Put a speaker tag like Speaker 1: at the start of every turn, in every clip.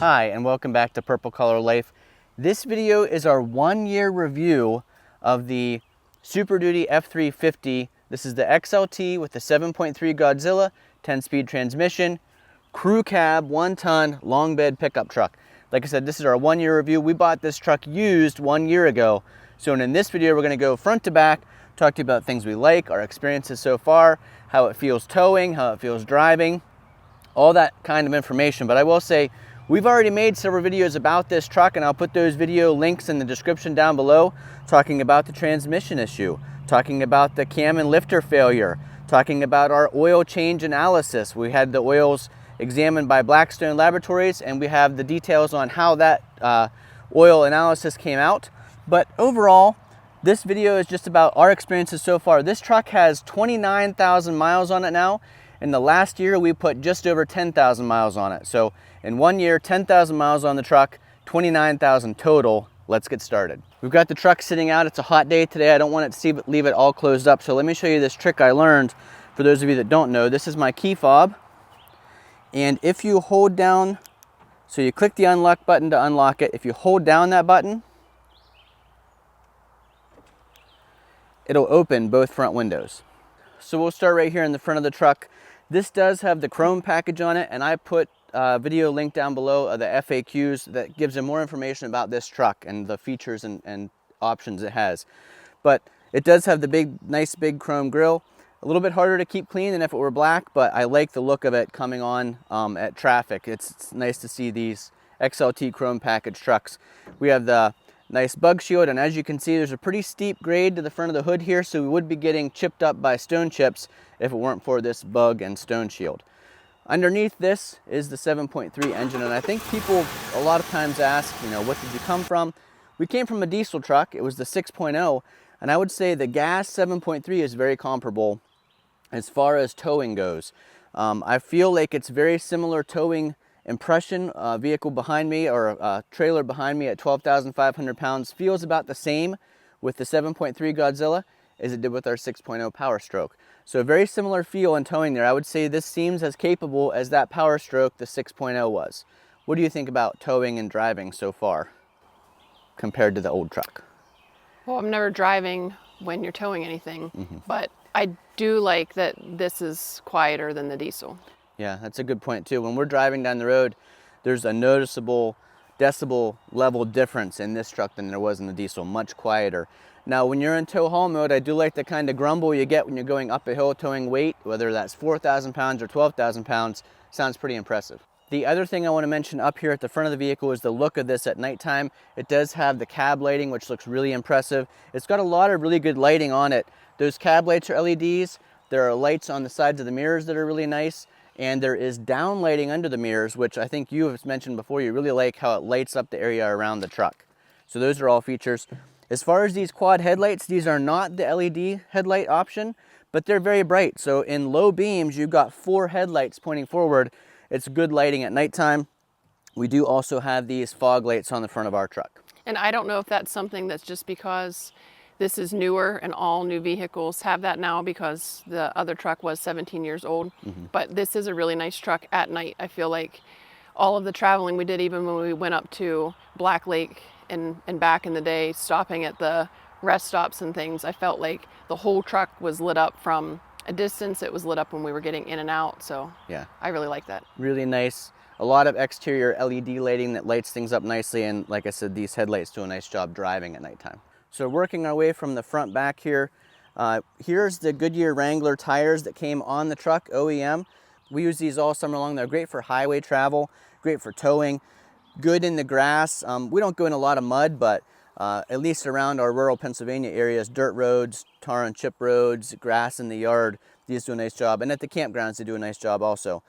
Speaker 1: Hi, and welcome back to Purple Collar Life. This video is our 1-year review of the Super Duty F350. This is the XLT with the 7.3 Godzilla, 10-speed transmission, crew cab, 1-ton, long bed pickup truck. Like I said, this is our 1-year review. We bought this truck used 1 year ago. So in this video, we're gonna go front to back, talk to you about things we like, our experiences so far, how it feels towing, how it feels driving, all that kind of information. But I will say, we've already made several videos about this truck, and I'll put those video links in the description down below, talking about the transmission issue, talking about the cam and lifter failure, talking about our oil change analysis. We had the oils examined by Blackstone Laboratories, and we have the details on how that oil analysis came out. But overall, this video is just about our experiences so far. This truck has 29,000 miles on it now. In the last year, we put just over 10,000 miles on it. So in 1 year, 10,000 miles on the truck, 29,000 total. Let's get started. We've got the truck sitting out. It's a hot day today. I don't want it to leave it all closed up. So let me show you this trick I learned. For those of you that don't know, this is my key fob. And if you hold down, so you click the unlock button to unlock it. If you hold down that button, it'll open both front windows. So we'll start right here in the front of the truck. This does have the chrome package on it, and I put a video link down below of the FAQs that gives you more information about this truck and the features and options it has. But it does have the nice big chrome grille. A little bit harder to keep clean than if it were black, but I like the look of it coming on at traffic. It's nice to see these XLT chrome package trucks. We have the nice bug shield, and as you can see, there's a pretty steep grade to the front of the hood here, so we would be getting chipped up by stone chips if it weren't for this bug and stone shield. Underneath this is the 7.3 engine, and I think people a lot of times ask, what did you come from? We came from a diesel truck. It was the 6.0, and I would say the gas 7.3 is very comparable as far as towing goes. I feel like it's very similar towing impression. Vehicle behind me, or a trailer behind me at 12,500 pounds, feels about the same with the 7.3 Godzilla as it did with our 6.0 Power Stroke. So a very similar feel in towing there. I would say this seems as capable as that Power Stroke the 6.0 was. What do you think about towing and driving so far compared to the old truck?
Speaker 2: Well, I'm never driving when you're towing anything, but I do like that this is quieter than the diesel.
Speaker 1: Yeah, that's a good point too. When we're driving down the road, there's a noticeable decibel level difference in this truck than there was in the diesel, much quieter. Now, when you're in tow haul mode, I do like the kind of grumble you get when you're going up a hill towing weight, whether that's 4,000 pounds or 12,000 pounds, sounds pretty impressive. The other thing I want to mention up here at the front of the vehicle is the look of this at nighttime. It does have the cab lighting, which looks really impressive. It's got a lot of really good lighting on it. Those cab lights are LEDs. There are lights on the sides of the mirrors that are really nice. And there is down lighting under the mirrors, which I think you have mentioned before. You really like how it lights up the area around the truck. So those are all features. As far as these quad headlights, these are not the LED headlight option, but they're very bright. So in low beams, you've got 4 headlights pointing forward. It's good lighting at nighttime. We do also have these fog lights on the front of our truck.
Speaker 2: And I don't know if that's something that's just because this is newer and all new vehicles have that now because the other truck was 17 years old. But this is a really nice truck at night. I feel like all of the traveling we did, even when we went up to Black Lake and back in the day, stopping at the rest stops and things, I felt like the whole truck was lit up from a distance. It was lit up when we were getting in and out. So yeah, I really like that.
Speaker 1: Really nice. A lot of exterior LED lighting that lights things up nicely. And like I said, these headlights do a nice job driving at nighttime. So working our way from the front back here, here's the Goodyear Wrangler tires that came on the truck, OEM. We use these all summer long. They're great for highway travel, great for towing, good in the grass. We don't go in a lot of mud, but at least around our rural Pennsylvania areas, dirt roads, tar and chip roads, grass in the yard, these do a nice job. And at the campgrounds, they do a nice job also.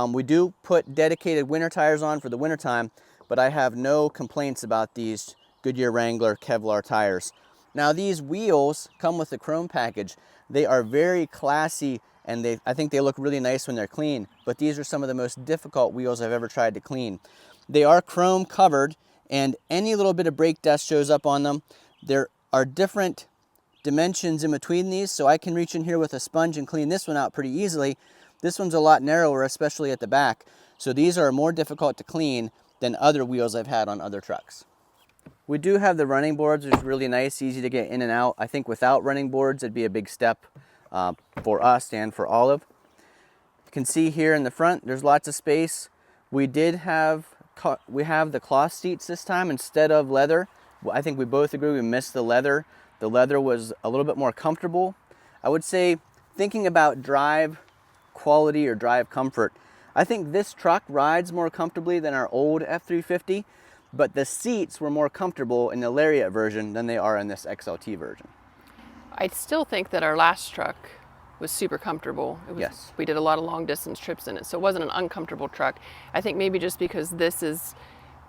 Speaker 1: We do put dedicated winter tires on for the wintertime, but I have no complaints about these Goodyear Wrangler Kevlar tires. Now these wheels come with the chrome package. They are very classy, and I think they look really nice when they're clean, but these are some of the most difficult wheels I've ever tried to clean. They are chrome covered, and any little bit of brake dust shows up on them. There are different dimensions in between these, so I can reach in here with a sponge and clean this one out pretty easily. This one's a lot narrower, especially at the back. So these are more difficult to clean, than other wheels I've had on other trucks. We do have the running boards, which is really nice, easy to get in and out. I think without running boards, it'd be a big step for us and for Olive. You can see here in the front, there's lots of space. We have the cloth seats this time instead of leather. I think we both agree we missed the leather. The leather was a little bit more comfortable. I would say, thinking about drive quality or drive comfort, I think this truck rides more comfortably than our old F350, but the seats were more comfortable in the Lariat version than they are in this XLT version.
Speaker 2: I still think that our last truck was super comfortable.
Speaker 1: Yes.
Speaker 2: We did a lot of long distance trips in it, so it wasn't an uncomfortable truck. I think maybe just because this is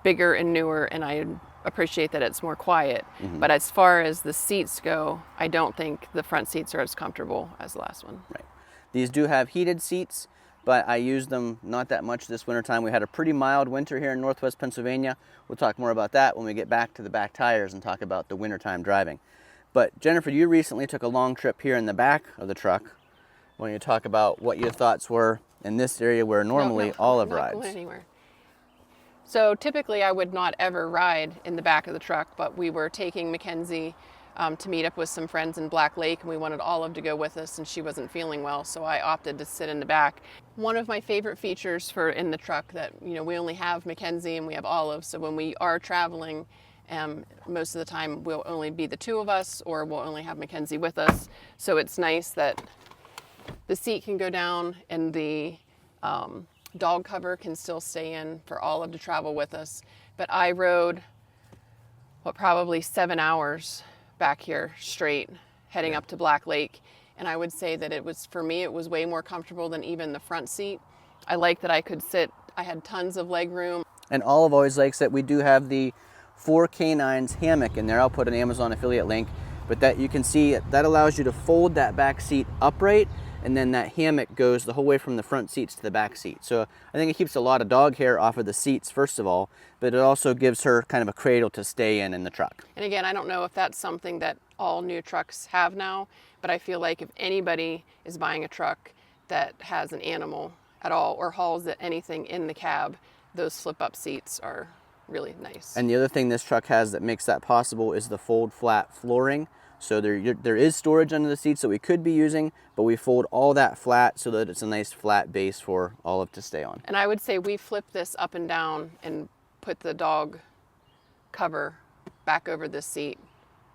Speaker 2: bigger and newer, and I appreciate that it's more quiet. But as far as the seats go, I don't think the front seats are as comfortable as the last one.
Speaker 1: Right. These do have heated seats, but I used them not that much this wintertime. We had a pretty mild winter here in Northwest Pennsylvania. We'll talk more about that when we get back to the back tires and talk about the wintertime driving. But Jennifer, you recently took a long trip here in the back of the truck. When you talk about what your thoughts were in this area where normally Olive rides.
Speaker 2: Not going anywhere. So typically I would not ever ride in the back of the truck, but we were taking Mackenzie to meet up with some friends in Black Lake, and we wanted Olive to go with us, and she wasn't feeling well, so I opted to sit in the back. One of my favorite features in the truck that, we only have Mackenzie and we have Olive, so when we are traveling, most of the time we'll only be the two of us, or we'll only have Mackenzie with us. So it's nice that the seat can go down and the dog cover can still stay in for Olive to travel with us. But I rode, probably 7 hours back here straight, heading up to Black Lake. And I would say that for me, it was way more comfortable than even the front seat. I like that I could sit, I had tons of leg room.
Speaker 1: And Olive always likes that we do have the 4K9's hammock in there. I'll put an Amazon affiliate link, but that you can see that allows you to fold that back seat upright, and then that hammock goes the whole way from the front seats to the back seat. So I think it keeps a lot of dog hair off of the seats, first of all, but it also gives her kind of a cradle to stay in the truck.
Speaker 2: And again, I don't know if that's something that all new trucks have now, but I feel like if anybody is buying a truck that has an animal at all or hauls anything in the cab, those flip-up seats are really nice.
Speaker 1: And the other thing this truck has that makes that possible is the fold flat flooring. So there is storage under the seats that we could be using, but we fold all that flat so that it's a nice flat base for Olive to stay on.
Speaker 2: And I would say we flip this up and down and put the dog cover back over this seat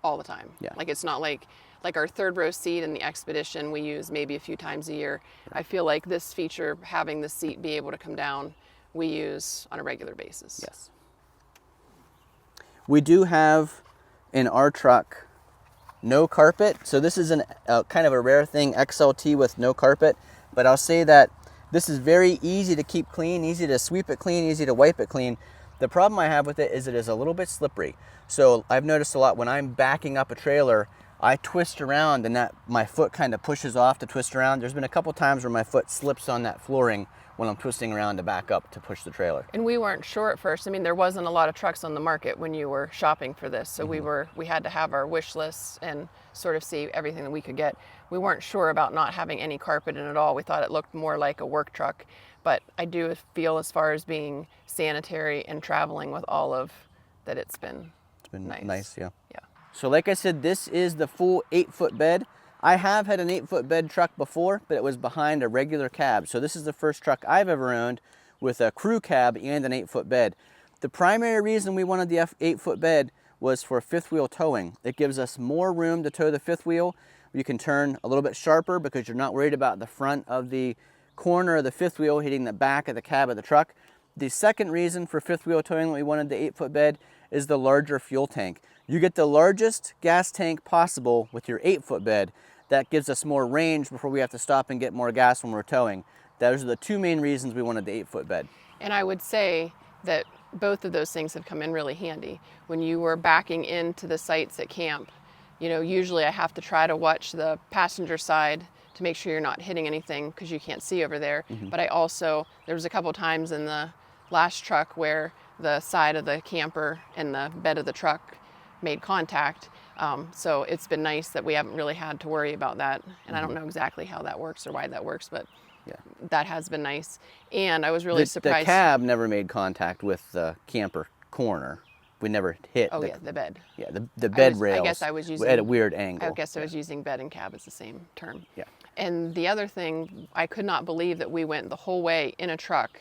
Speaker 2: all the time.
Speaker 1: Yeah.
Speaker 2: Like it's not like our third row seat in the Expedition we use maybe a few times a year. Right. I feel like this feature, having the seat be able to come down, we use on a regular basis.
Speaker 1: Yes. We do have in our truck no carpet. So this is kind of a rare thing, XLT with no carpet, but I'll say that this is very easy to keep clean, easy to sweep it clean, easy to wipe it clean. The problem I have with it is a little bit slippery. So I've noticed a lot when I'm backing up a trailer, I twist around and my foot kind of pushes off to twist around. There's been a couple times where my foot slips on that flooring when I'm twisting around to back up to push the trailer.
Speaker 2: And we weren't sure at first. I mean, there wasn't a lot of trucks on the market when you were shopping for this. So we had to have our wish lists and sort of see everything that we could get. We weren't sure about not having any carpet in it at all. We thought it looked more like a work truck. But I do feel, as far as being sanitary and traveling with Olive, that it's been nice.
Speaker 1: Yeah.
Speaker 2: Yeah.
Speaker 1: So like I said, this is the full 8-foot bed. I have had an 8-foot bed truck before, but it was behind a regular cab. So this is the first truck I've ever owned with a crew cab and an 8-foot bed. The primary reason we wanted the 8-foot bed was for fifth wheel towing. It gives us more room to tow the fifth wheel. You can turn a little bit sharper because you're not worried about the front of the corner of the fifth wheel hitting the back of the cab of the truck. The second reason for fifth wheel towing that we wanted the 8-foot bed is the larger fuel tank. You get the largest gas tank possible with your 8-foot bed. That gives us more range before we have to stop and get more gas when we're towing. Those are the two main reasons we wanted the 8-foot bed.
Speaker 2: And I would say that both of those things have come in really handy. When you were backing into the sites at camp, usually I have to try to watch the passenger side to make sure you're not hitting anything because you can't see over there. But there was a couple times in the last truck where the side of the camper and the bed of the truck made contact. So it's been nice that we haven't really had to worry about that. And I don't know exactly how that works or why that works, but that has been nice. And I was really surprised.
Speaker 1: The cab never made contact with the camper corner. We never hit.
Speaker 2: Oh yeah, the bed.
Speaker 1: Yeah, the bed rails.
Speaker 2: I guess I was using
Speaker 1: at a weird angle.
Speaker 2: I guess I was using bed and cab as the same term.
Speaker 1: Yeah.
Speaker 2: And the other thing, I could not believe that we went the whole way in a truck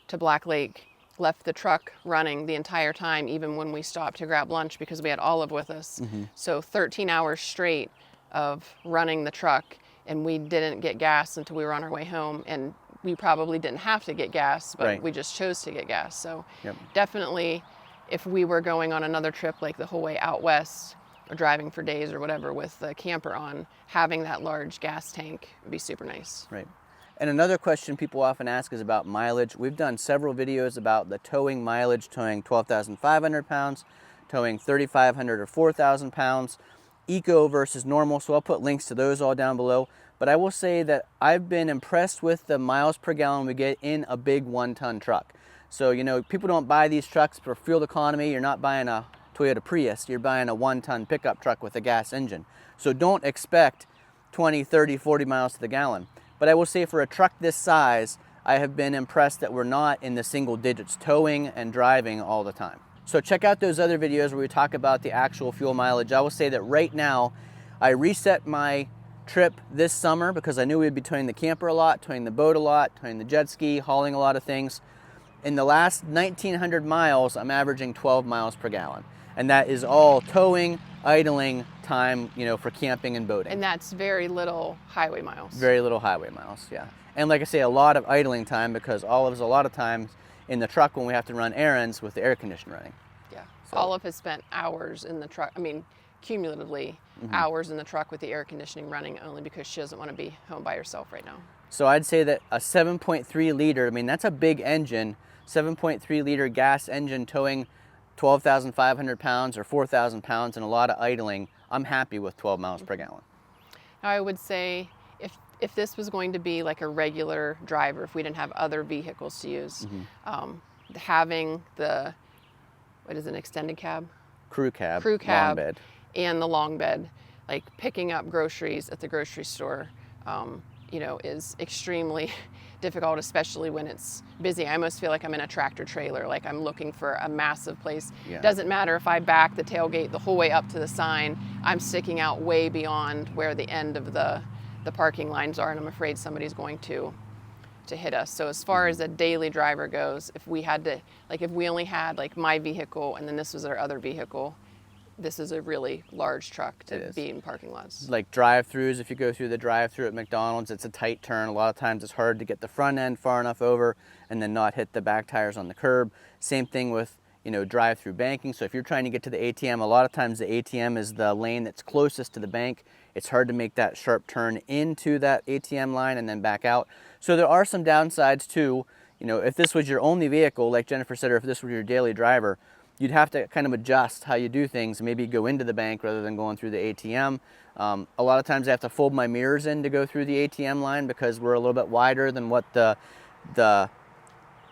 Speaker 2: to Black Lake, left the truck running the entire time, even when we stopped to grab lunch because we had Olive with us. So 13 hours straight of running the truck, and we didn't get gas until we were on our way home. And we probably didn't have to get gas, but we just chose to get gas. So definitely, if we were going on another trip like the whole way out west or driving for days or whatever with the camper on, having that large gas tank would be super nice.
Speaker 1: Right. And another question people often ask is about mileage. We've done several videos about the towing mileage, towing 12,500 pounds, towing 3,500 or 4,000 pounds, eco versus normal. So I'll put links to those all down below. But I will say that I've been impressed with the miles per gallon we get in a big 1-ton truck. So, you know, people don't buy these trucks for fuel economy. You're not buying a Toyota Prius. You're buying a 1-ton pickup truck with a gas engine. So don't expect 20, 30, 40 miles to the gallon. But I will say for a truck this size, I have been impressed that we're not in the single digits towing and driving all the time. So check out those other videos where we talk about the actual fuel mileage. I will say that right now, I reset my trip this summer because I knew we'd be towing the camper a lot, towing the boat a lot, towing the jet ski, hauling a lot of things. In the last 1,900 miles, I'm averaging 12 miles per gallon. And that is all towing, idling time, you know, for camping and boating.
Speaker 2: And that's very little highway miles.
Speaker 1: Very little highway miles, yeah. And like I say, a lot of idling time because Olive's a lot of times in the truck when we have to run errands with the air conditioner running.
Speaker 2: Yeah.
Speaker 1: So.
Speaker 2: Olive has spent hours in the truck. I mean, cumulatively, hours in the truck with the air conditioning running only because she doesn't want to be home by herself right now.
Speaker 1: So I'd say that a 7.3 liter, I mean, that's a big engine, 7.3 liter gas engine towing 12,500 pounds or 4,000 pounds and a lot of idling. I'm happy with 12 miles per gallon.
Speaker 2: I would say if this was going to be like a regular driver, if we didn't have other vehicles to use, having the, what is it, an extended cab?
Speaker 1: Crew cab,
Speaker 2: long
Speaker 1: bed.
Speaker 2: And the long bed, like picking up groceries at the grocery store, you know, is extremely difficult, especially when it's busy. I almost feel like I'm in a tractor trailer, like I'm looking for a massive place.
Speaker 1: Yeah.
Speaker 2: Doesn't matter if I back the tailgate the whole way up to the sign, I'm sticking out way beyond where the end of the parking lines are, and I'm afraid somebody's going to hit us. So as far as a daily driver goes, if we had to, like if we only had like my vehicle and then this was our other vehicle, this is a really large truck to be in parking lots.
Speaker 1: Like drive-throughs, if you go through the drive-through at McDonald's, it's a tight turn. A lot of times it's hard to get the front end far enough over and then not hit the back tires on the curb. Same thing with, you know, drive-through banking. So if you're trying to get to the ATM, a lot of times the ATM is the lane that's closest to the bank. It's hard to make that sharp turn into that ATM line and then back out. So there are some downsides too. You know, if this was your only vehicle, like Jennifer said, or if this was your daily driver, you'd have to kind of adjust how you do things, maybe go into the bank rather than going through the ATM. A lot of times I have to fold my mirrors in to go through the ATM line because we're a little bit wider than what the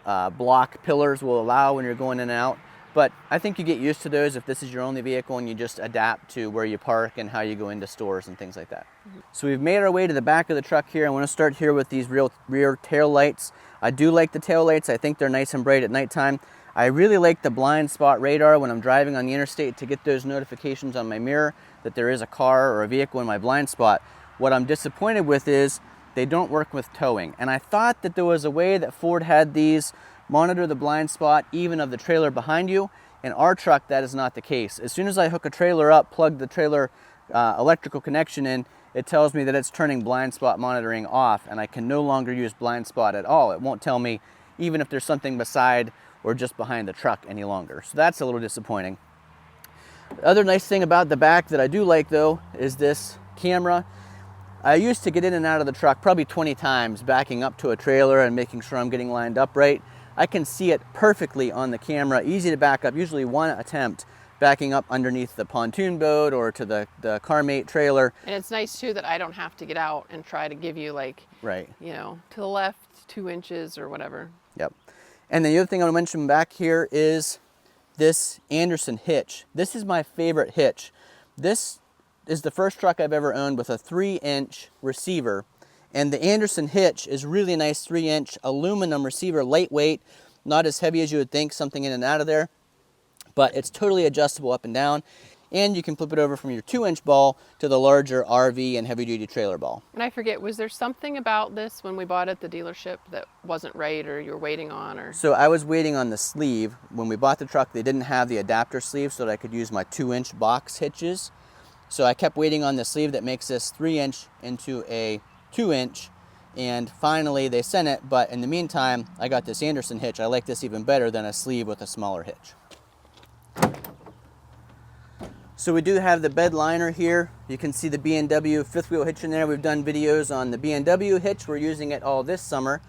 Speaker 1: block pillars will allow when you're going in and out. But I think you get used to those if this is your only vehicle and you just adapt to where you park and how you go into stores and things like that. So we've made our way to the back of the truck here. I want to start here with these rear tail lights. I do like the tail lights. I think they're nice and bright at nighttime. I really like the blind spot radar when I'm driving on the interstate to get those notifications on my mirror that there is a car or a vehicle in my blind spot. What I'm disappointed with is they don't work with towing. And I thought that there was a way that Ford had these monitor the blind spot even of the trailer behind you. In our truck, that is not the case. As soon as I hook a trailer up, plug the trailer electrical connection in, it tells me that it's turning blind spot monitoring off and I can no longer use blind spot at all. It won't tell me even if there's something beside or just behind the truck any longer. So that's a little disappointing. The other nice thing about the back that I do like though is this camera. I used to get in and out of the truck probably 20 times backing up to a trailer and making sure I'm getting lined up right. I can see it perfectly on the camera, easy to back up, usually one attempt backing up underneath the pontoon boat or to the CarMate trailer.
Speaker 2: And it's nice too that I don't have to get out and try to give you like, you know, to the left 2 inches or whatever.
Speaker 1: Yep. And the other thing I want to mention back here is this Anderson hitch. This is my favorite hitch. This is the first truck I've ever owned with a 3-inch receiver. And the Anderson hitch is really nice, 3-inch aluminum receiver, lightweight, not as heavy as you would think, something in and out of there, but it's totally adjustable up and down. And you can flip it over from your 2-inch ball to the larger RV and heavy duty trailer ball.
Speaker 2: And I forget, was there something about this when we bought it at the dealership that wasn't right, or you were waiting on? Or
Speaker 1: So I was waiting on the sleeve. When we bought the truck, they didn't have the adapter sleeve so that I could use my 2-inch box hitches. So I kept waiting on the sleeve that makes this 3-inch into a 2-inch, and finally they sent it. But in the meantime, I got this Anderson hitch. I like this even better than a sleeve with a smaller hitch. So we do have the bed liner here. You can see the B&W fifth wheel hitch in there. We've done videos on the B&W hitch. We're using it all this summer.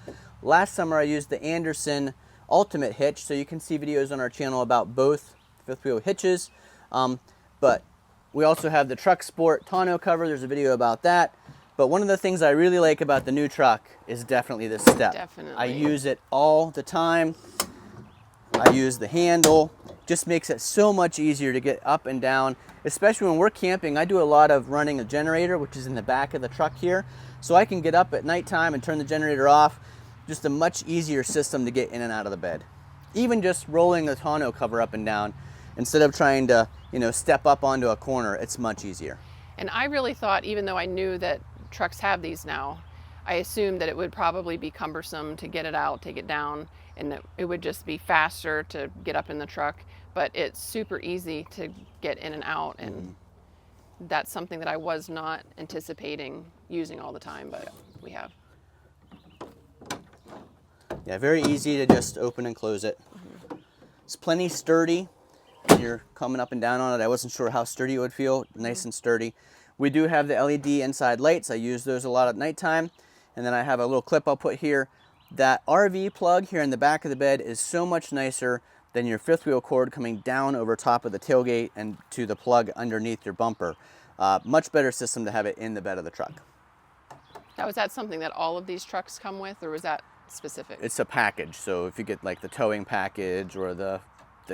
Speaker 1: Last summer I used the Anderson Ultimate hitch, so you can see videos on our channel about both fifth wheel hitches. But we also have the Truck Sport tonneau cover. There's a video about that. But one of the things I really like about the new truck is definitely this step.
Speaker 2: Definitely.
Speaker 1: I use it all the time. I use the handle. Just makes it so much easier to get up and down, especially when we're camping. I do a lot of running a generator, which is in the back of the truck here, so I can get up at nighttime and turn the generator off. Just a much easier system to get in and out of the bed. Even just rolling the tonneau cover up and down, instead of trying to, step up onto a corner, it's much easier.
Speaker 2: And I really thought, even though I knew that trucks have these now, I assumed that it would probably be cumbersome to get it out, take it down, and that it would just be faster to get up in the truck. But it's super easy to get in and out, and that's something that I was not anticipating using all the time, but we have.
Speaker 1: Yeah, very easy to just open and close it. It's plenty sturdy when you're coming up and down on it. I wasn't sure how sturdy it would feel. Nice and sturdy. We do have the LED inside lights. I use those a lot at nighttime. And then I have a little clip I'll put here. That RV plug here in the back of the bed is so much nicer than your fifth wheel cord coming down over top of the tailgate and to the plug underneath your bumper. Much better system to have it in the bed of the truck.
Speaker 2: Now, is that something that all of these trucks come with, or was that specific?
Speaker 1: It's a package, so if you get like the towing package or the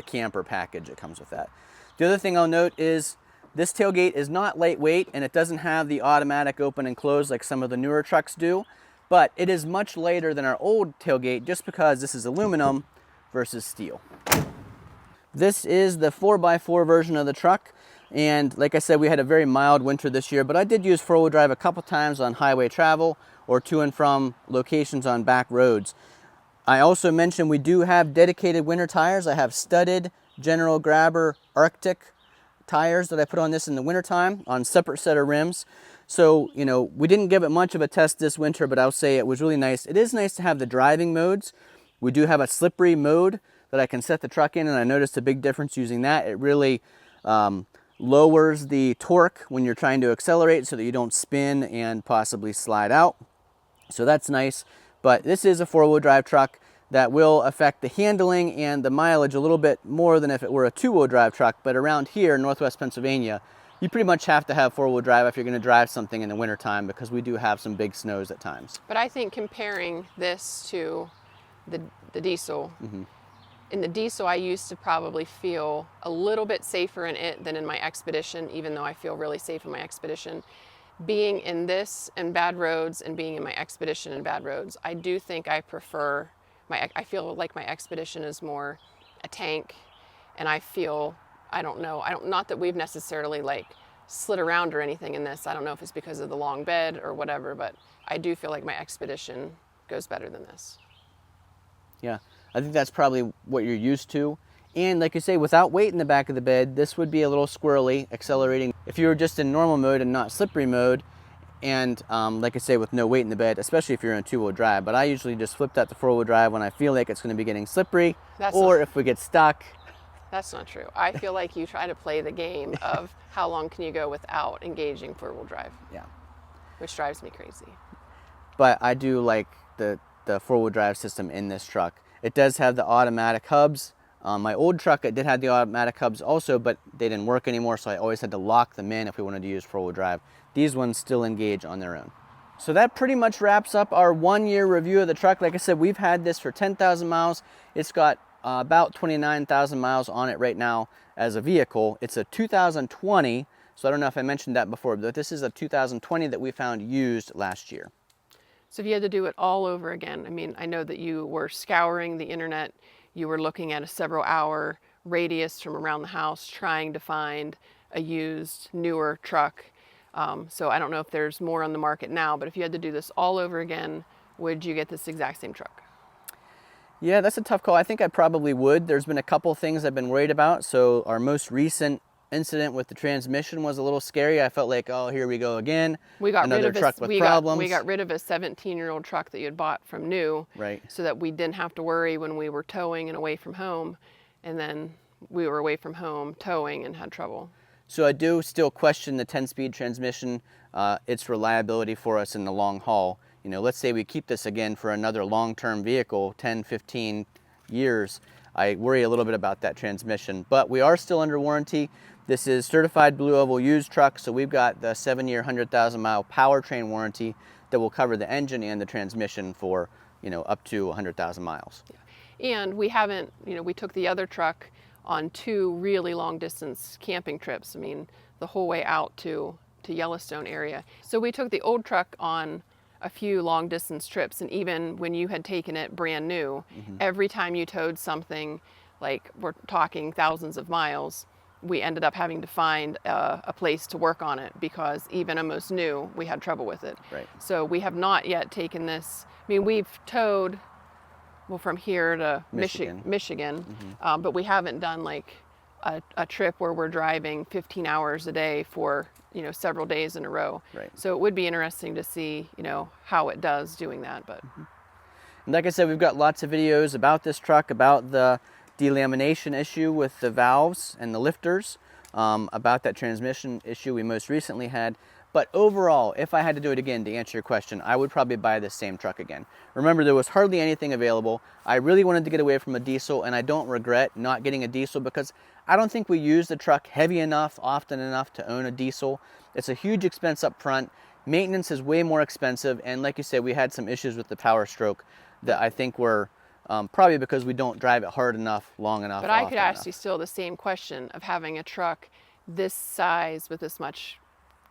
Speaker 1: camper package, it comes with that. The other thing I'll note is this tailgate is not lightweight, and it doesn't have the automatic open and close like some of the newer trucks do, but it is much lighter than our old tailgate just because this is aluminum versus steel. This is the 4x4 version of the truck, and like I said, we had a very mild winter this year, but I did use four-wheel drive a couple times on highway travel or to and from locations on back roads. I also mentioned we do have dedicated winter tires. I have studded General Grabber Arctic tires that I put on this in the wintertime on separate set of rims. So, we didn't give it much of a test this winter, but I'll say it was really nice. It is nice to have the driving modes. We do have a slippery mode that I can set the truck in, and I noticed a big difference using that. It really lowers the torque when you're trying to accelerate so that you don't spin and possibly slide out. So that's nice. But this is a four-wheel drive truck that will affect the handling and the mileage a little bit more than if it were a two-wheel drive truck. But around here in Northwest Pennsylvania, you pretty much have to have four-wheel drive if you're going to drive something in the wintertime, because we do have some big snows at times.
Speaker 2: But I think comparing this to the diesel, in the diesel I used to probably feel a little bit safer in it than in my Expedition, even though I feel really safe in my Expedition. Being in this and bad roads and being in my Expedition and bad roads, I do think I prefer I feel like my Expedition is more a tank, and I feel, not that we've necessarily like slid around or anything in this. I don't know if it's because of the long bed or whatever, but I do feel like my Expedition goes better than this.
Speaker 1: Yeah, I think that's probably what you're used to. And like you say, without weight in the back of the bed, this would be a little squirrely, accelerating. If you were just in normal mode and not slippery mode, and like I say, with no weight in the bed, especially if you're in two-wheel drive. But I usually just flip that to four-wheel drive when I feel like it's going to be getting slippery, if we get stuck.
Speaker 2: That's not true. I feel like you try to play the game of how long can you go without engaging four-wheel drive.
Speaker 1: Yeah.
Speaker 2: Which drives me crazy.
Speaker 1: But I do like the four-wheel drive system in this truck. It does have the automatic hubs. My old truck, it did have the automatic hubs also, but they didn't work anymore, so I always had to lock them in if we wanted to use four-wheel drive. These ones still engage on their own. So that pretty much wraps up our 1-year review of the truck. Like I said, we've had this for 10,000 miles. It's got about 29,000 miles on it right now as a vehicle. It's a 2020, so I don't know if I mentioned that before, but this is a 2020 that we found used last year.
Speaker 2: So if you had to do it all over again, I mean, I know that you were scouring the internet, you were looking at a several hour radius from around the house trying to find a used, newer truck. So I don't know if there's more on the market now, but if you had to do this all over again, would you get this exact same truck?
Speaker 1: Yeah, that's a tough call. I think I probably would. There's been a couple things I've been worried about. So our most recent incident with the transmission was a little scary. I felt like, oh, here we go again.
Speaker 2: We got
Speaker 1: Another
Speaker 2: rid of
Speaker 1: truck with problems.
Speaker 2: we got rid of a 17-year-old truck that you had bought from new,
Speaker 1: Right.
Speaker 2: so that we didn't have to worry when we were towing and away from home, and then we were away from home towing and had trouble.
Speaker 1: So I do still question the 10-speed transmission, its reliability for us in the long haul. You know, let's say we keep this again for another long-term vehicle, 10, 15 years. I worry a little bit about that transmission, but we are still under warranty. This is certified Blue Oval used truck, so we've got the 7-year, 100,000-mile powertrain warranty that will cover the engine and the transmission for, you know, up to 100,000 miles.
Speaker 2: Yeah. And we haven't, you know, we took the other truck on 2 really long distance camping trips. I mean, the whole way out to Yellowstone area. So we took the old truck on a few long distance trips, and even when you had taken it brand new, every time you towed something, like we're talking thousands of miles, we ended up having to find a place to work on it, because even almost new, we had trouble with it.
Speaker 1: Right.
Speaker 2: So we have not yet taken this. I mean, we've towed, well, from here to Michigan, but we haven't done like a trip where we're driving 15 hours a day for, you know, several days in a row.
Speaker 1: Right.
Speaker 2: So it would be interesting to see, you know, how it does doing that. But
Speaker 1: And like I said, we've got lots of videos about this truck, about the delamination issue with the valves and the lifters, about that transmission issue we most recently had. But overall, if I had to do it again, to answer your question, I would probably buy this same truck again. Remember, there was hardly anything available. I really wanted to get away from a diesel, and I don't regret not getting a diesel, because I don't think we use the truck heavy enough, often enough to own a diesel. It's a huge expense up front. Maintenance is way more expensive, and like you said, we had some issues with the power stroke that I think were probably because we don't drive it hard enough, long enough.
Speaker 2: But I could ask you still the same question of having a truck this size with this much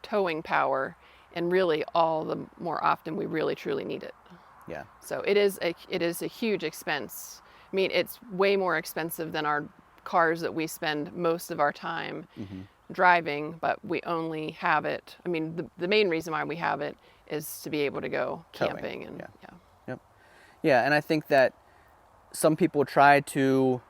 Speaker 2: towing power, and really all the more often we really truly need it.
Speaker 1: Yeah.
Speaker 2: So it is a huge expense. I mean, it's way more expensive than our cars that we spend most of our time driving, but we only have it. I mean, the main reason why we have it is to be able to go camping. And
Speaker 1: Yeah, and I think that some people try to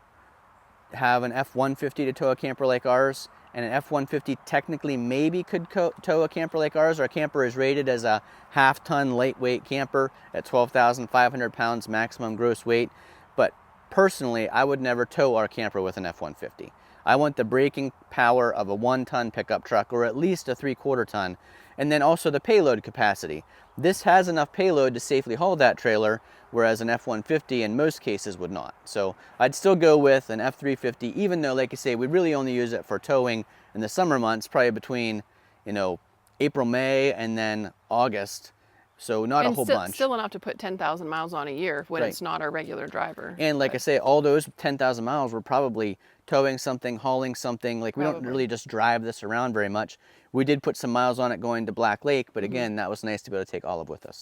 Speaker 1: have an F-150 to tow a camper like ours, and an F-150 technically maybe could tow a camper like ours. Our camper is rated as a half-ton lightweight camper at 12,500 pounds maximum gross weight, but personally, I would never tow our camper with an F-150. I want the braking power of a 1-ton pickup truck, or at least a 3/4 ton, and then also the payload capacity. This has enough payload to safely haul that trailer, whereas an F-150 in most cases would not. So I'd still go with an F350, even though, like you say, we really only use it for towing in the summer months, probably between, you know, April, May, and then August. So not a whole bunch.
Speaker 2: Still enough to put 10,000 miles on a year when it's not our regular driver.
Speaker 1: And like I say, all those 10,000 miles were probably towing something, hauling something. Like we don't really just drive this around very much. We did put some miles on it going to Black Lake, but again, that was nice to be able to take Olive with us.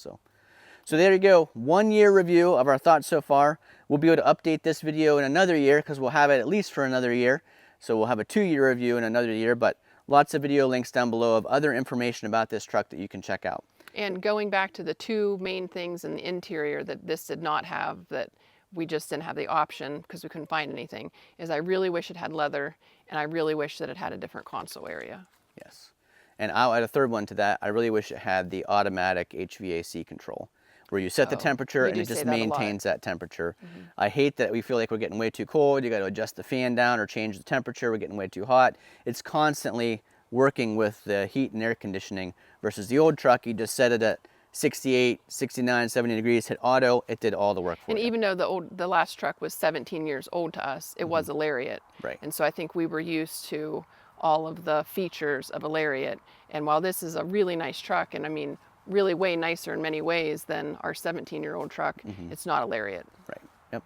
Speaker 1: So there you go, 1-year review of our thoughts so far. We'll be able to update this video in another year, because we'll have it at least for another year. So we'll have a 2-year review in another year, but lots of video links down below of other information about this truck that you can check out.
Speaker 2: And going back to the 2 main things in the interior that this did not have, that we just didn't have the option because we couldn't find anything, is I really wish it had leather, and I really wish that it had a different console area.
Speaker 1: Yes. And I'll add a third one to that. I really wish it had the automatic HVAC control, where you set the temperature and it just maintains that temperature. I hate that we feel like we're getting way too cold. You got to adjust the fan down or change the temperature. We're getting way too hot. It's constantly working with the heat and air conditioning, versus the old truck, you just set it at 68, 69, 70 degrees, hit auto, it did all the work for you.
Speaker 2: And even though the last truck was 17 years old to us, it was a Lariat.
Speaker 1: Right.
Speaker 2: And so I think we were used to all of the features of a Lariat. And while this is a really nice truck, and I mean, really way nicer in many ways than our 17-year-old truck, it's not a Lariat.
Speaker 1: Right, yep.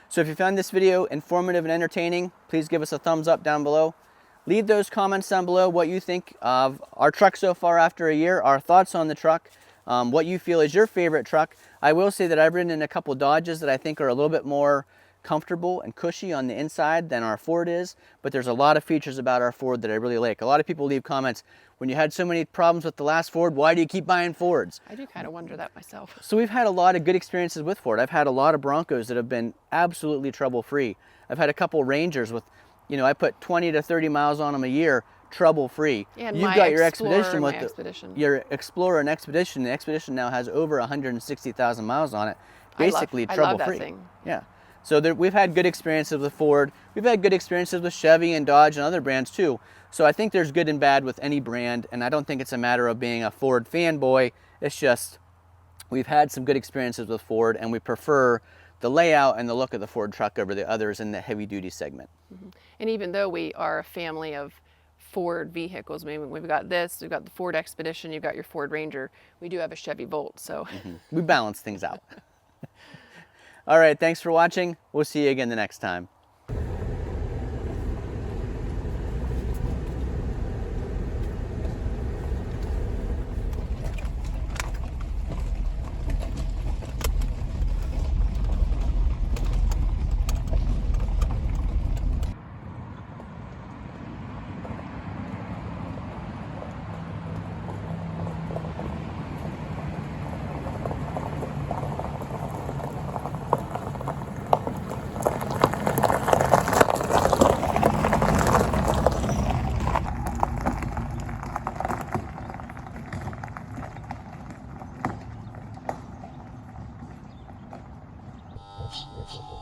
Speaker 1: So if you found this video informative and entertaining, please give us a thumbs up down below. Leave those comments down below what you think of our truck so far after a year, our thoughts on the truck. what you feel is your favorite truck. I will say that I've ridden in a couple Dodges that I think are a little bit more comfortable and cushy on the inside than our Ford is, but there's a lot of features about our Ford that I really like. A lot of people leave comments, when you had so many problems with the last Ford, why do you keep buying Fords?
Speaker 2: I do kind of wonder that myself.
Speaker 1: So we've had a lot of good experiences with Ford. I've had a lot of Broncos that have been absolutely trouble-free. I've had a couple Rangers with, you know, I put 20 to 30 miles on them a year, trouble-free.
Speaker 2: And
Speaker 1: You've
Speaker 2: my
Speaker 1: got your
Speaker 2: Explorer,
Speaker 1: Expedition with your Explorer and Expedition. The Expedition now has over 160,000 miles on it, basically trouble-free.
Speaker 2: I love that thing.
Speaker 1: Yeah. So we've had good experiences with Ford. We've had good experiences with Chevy and Dodge and other brands too. So I think there's good and bad with any brand, and I don't think it's a matter of being a Ford fanboy. It's just we've had some good experiences with Ford, and we prefer the layout and the look of the Ford truck over the others in the heavy-duty segment.
Speaker 2: Mm-hmm. And even though we are a family of Ford vehicles, I mean, we've got this, we've got the Ford Expedition, you've got your Ford Ranger, we do have a Chevy Volt, so.
Speaker 1: Mm-hmm. We balance things out. All right, thanks for watching. We'll see you again the next time.
Speaker 3: Yes.